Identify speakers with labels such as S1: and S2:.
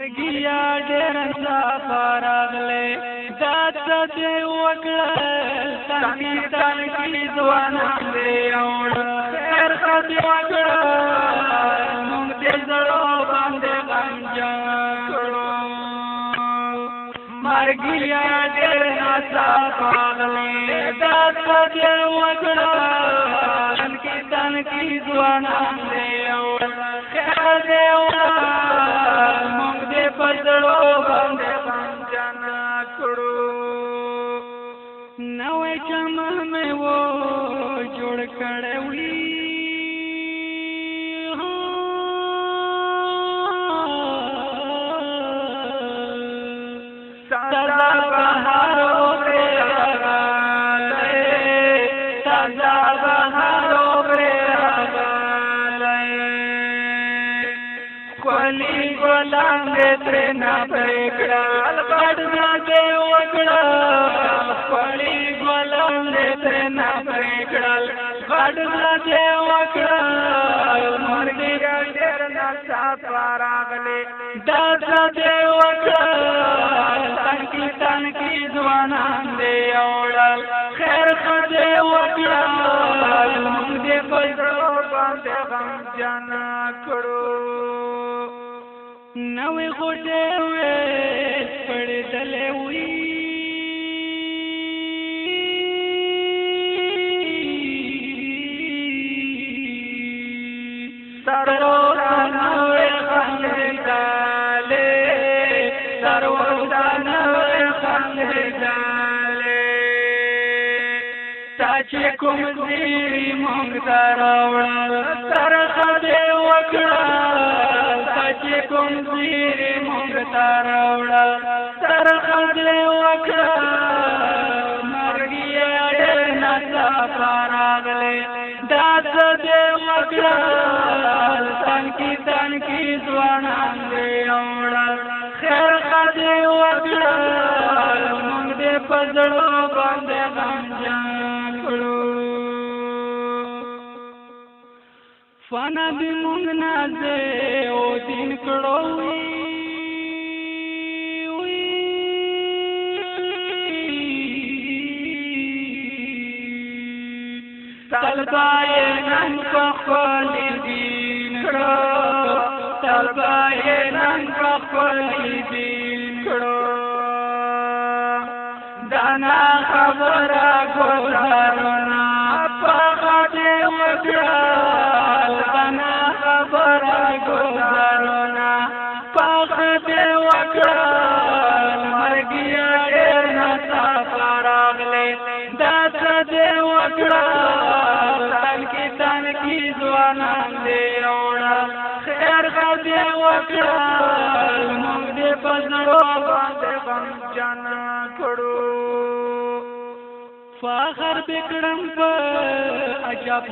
S1: مرګیا ډېر سفارغله دات دې وکړل تنکی ځوانان دې اور خیر خدای وکړل موږ دې زړه باندې غمجن کړو مرګیا ډېر سفارغله دات دې وکړل تنکی ځوانان دې اور خیر دې پزړو باندې غمجن کړو نوې چمه مې و جوړ کړې وی سزا بهارو پرې راغله سزا بهارو پرې راغله خولي ګلان دې ترنا پرېکړل غړنا دې وکړل خولي ګلان دې ترنا پرېکړل غړنا دې وکړل مرګي ډېر ناڅاپه راغلې داس دې وکړل تنکی ځوانان دې اوړل خیر دې وکړل موږ دې په زړه باندې غمجن کړو نوې غوټې وې پړېدلې وې سروسه نوې خندېدلې سروسه نوې خندېدلې تا چې کوم زیري موږ ته راوړل ترخه دې وکړل چې کوم زیري موږ ته راوړل ترخه دې وکړل مرګیا ډېر ناڅاپه راغلې داس دې وکړل تنکی ځوانان دې اوړل خیر دې وکړل موږ دې په زړه باندې غمجن کړو فانا دی مونږ نازه او دین کړو طلبای نن په خپل دین کړو طلبای نن په خپل دین کړو دانا خبره ګورارونه په دې وکړل دانا خبره ګورارونه په دې وکړل مرګیا ډېر ناڅاپه راغلې داس دې وکړل تنکی ځوانان دې اوړل خیر دې وکړل موږ دې په زړه باندې غمجن کړو فخر بکړم په عجب